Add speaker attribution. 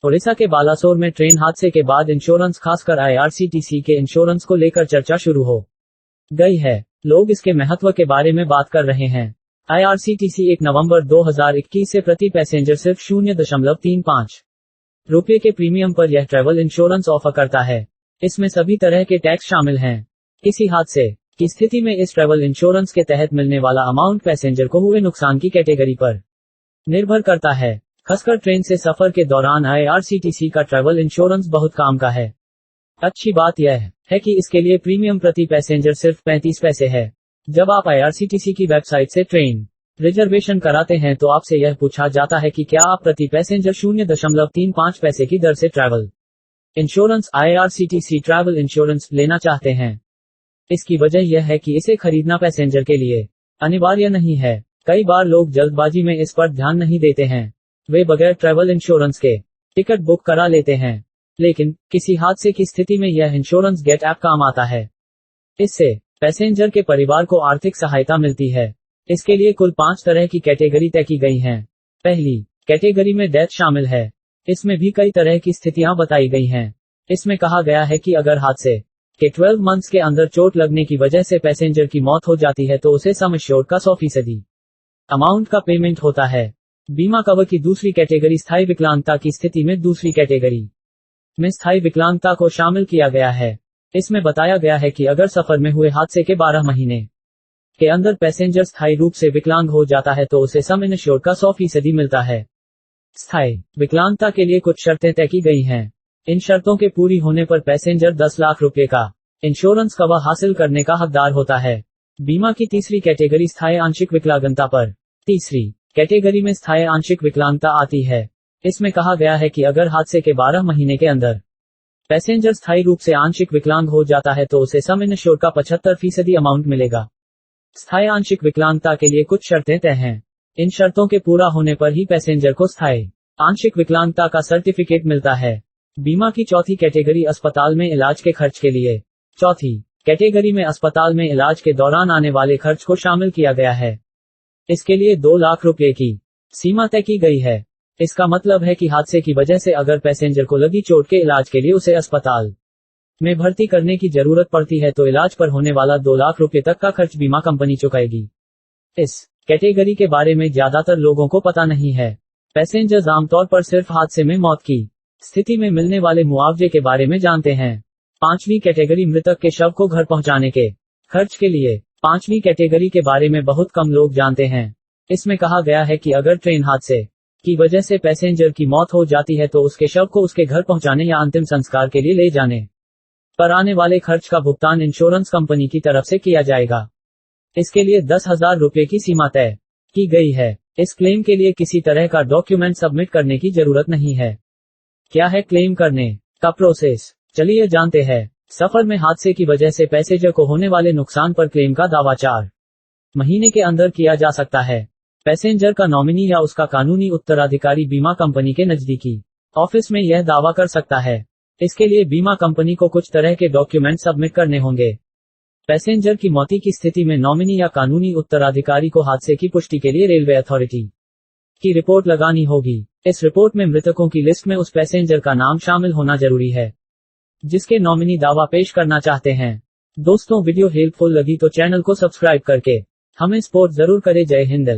Speaker 1: ओडिशा के बालासोर में ट्रेन हादसे के बाद इंश्योरेंस खासकर आईआरसीटीसी के इंश्योरेंस को लेकर चर्चा शुरू हो गई है। लोग इसके महत्व के बारे में बात कर रहे हैं। आईआरसीटीसी 1 नवंबर 2021 से प्रति पैसेंजर सिर्फ 0.35 रुपये के प्रीमियम पर यह ट्रैवल इंश्योरेंस ऑफर करता है। इसमें सभी तरह के टैक्स शामिल हैं। किसी हादसे की स्थिति में इस ट्रैवल इंश्योरेंस के तहत मिलने वाला अमाउंट पैसेंजर को हुए नुकसान की कैटेगरी पर निर्भर करता है। खासकर ट्रेन से सफर के दौरान आईआरसीटीसी का ट्रैवल इंश्योरेंस बहुत काम का है। अच्छी बात यह है कि इसके लिए प्रीमियम प्रति पैसेंजर सिर्फ 35 पैसे है। जब आप आईआरसीटीसी की वेबसाइट से ट्रेन रिजर्वेशन कराते हैं तो आपसे यह पूछा जाता है कि क्या आप प्रति पैसेंजर 0.35 पैसे की दर से travel insurance IRCTC travel insurance लेना चाहते हैं। इसकी वजह यह है कि इसे खरीदना पैसेंजर के लिए अनिवार्य नहीं है। कई बार लोग जल्दबाजी में इस पर ध्यान नहीं देते हैं। वे बगैर ट्रैवल इंश्योरेंस के टिकट बुक करा लेते हैं। लेकिन किसी हादसे की स्थिति में यह इंश्योरेंस गेट ऐप काम आता है। इससे पैसेंजर के परिवार को आर्थिक सहायता मिलती है। इसके लिए कुल 5 तरह की कैटेगरी तय की गई हैं। पहली कैटेगरी में डेथ शामिल है। इसमें भी कई तरह की स्थितियां बताई गई हैं। इसमें कहा गया है कि अगर हादसे के 12 मंथ्स के अंदर चोट लगने की वजह से पैसेंजर की मौत हो जाती है तो उसे सम एश्योर्ड का 100% अमाउंट का पेमेंट होता है। बीमा कवर की दूसरी कैटेगरी स्थायी विकलांगता की स्थिति में दूसरी कैटेगरी में स्थायी विकलांगता को शामिल किया गया है। इसमें बताया गया है कि अगर सफर में हुए हादसे के 12 महीने के अंदर पैसेंजर स्थायी रूप से विकलांग हो जाता है तो उसे सम एश्योर्ड का 100% मिलता है। स्थायी विकलांगता के लिए कुछ शर्तें तय की गई हैं। इन शर्तों के पूरी होने पर पैसेंजर 10 लाख रुपए का इंश्योरेंस कवर हासिल करने का हकदार होता है। बीमा की तीसरी कैटेगरी स्थायी आंशिक विकलांगता पर तीसरी कैटेगरी में स्थायी आंशिक विकलांगता आती है। इसमें कहा गया है कि अगर हादसे के 12 महीने के अंदर पैसेंजर स्थायी रूप से आंशिक विकलांग हो जाता है तो उसे सम एश्योर्ड का 75% अमाउंट मिलेगा। स्थायी आंशिक विकलांगता के लिए कुछ शर्तें तय हैं। इन शर्तों के पूरा होने पर ही पैसेंजर को स्थायी आंशिक विकलांगता का सर्टिफिकेट मिलता है। बीमा की चौथी कैटेगरी अस्पताल में इलाज के खर्च के लिए। चौथी कैटेगरी में अस्पताल में इलाज के दौरान आने वाले खर्च को शामिल किया गया है। इसके लिए 2 लाख रुपए की सीमा तय की गई है। इसका मतलब है कि हादसे की वजह से अगर पैसेंजर को लगी चोट के इलाज के लिए उसे अस्पताल में भर्ती करने की जरूरत पड़ती है तो इलाज पर होने वाला 2 लाख रुपए तक का खर्च बीमा कंपनी चुकाएगी। इस कैटेगरी के बारे में ज्यादातर लोगों को पता नहीं है। पैसेंजर्स आमतौर पर सिर्फ हादसे में मौत की स्थिति में मिलने वाले मुआवजे के बारे में जानते हैं। 5वीं कैटेगरी मृतक के शव को घर पहुंचाने के खर्च के लिए। 5वीं कैटेगरी के बारे में बहुत कम लोग जानते हैं। इसमें कहा गया है कि अगर ट्रेन हादसे की वजह से पैसेंजर की मौत हो जाती है तो उसके शव को उसके घर पहुंचाने या अंतिम संस्कार के लिए ले जाने पर आने वाले खर्च का भुगतान इंश्योरेंस कंपनी की तरफ से किया जाएगा। इसके लिए 10,000 रुपए की सीमा तय की गई है। इस क्लेम के लिए किसी तरह का डॉक्यूमेंट सबमिट करने की जरूरत नहीं है। क्या है क्लेम करने का प्रोसेस? चलिए जानते हैं। सफर में हादसे की वजह से पैसेंजर को होने वाले नुकसान पर क्लेम का दावा 4 महीने के अंदर किया जा सकता है। पैसेंजर का नॉमिनी या उसका कानूनी उत्तराधिकारी बीमा कंपनी के नजदीकी ऑफिस में यह दावा कर सकता है। इसके लिए बीमा कंपनी को कुछ तरह के डॉक्यूमेंट सबमिट करने होंगे। पैसेंजर की मौत की स्थिति में नॉमिनी या कानूनी उत्तराधिकारी को हादसे की पुष्टि के लिए रेलवे अथॉरिटी की रिपोर्ट लगानी होगी। इस रिपोर्ट में मृतकों की लिस्ट में उस पैसेंजर का नाम शामिल होना जरूरी है जिसके नॉमिनी दावा पेश करना चाहते हैं। दोस्तों, वीडियो हेल्पफुल लगी तो चैनल को सब्सक्राइब करके हमें सपोर्ट जरूर करें। जय हिंद।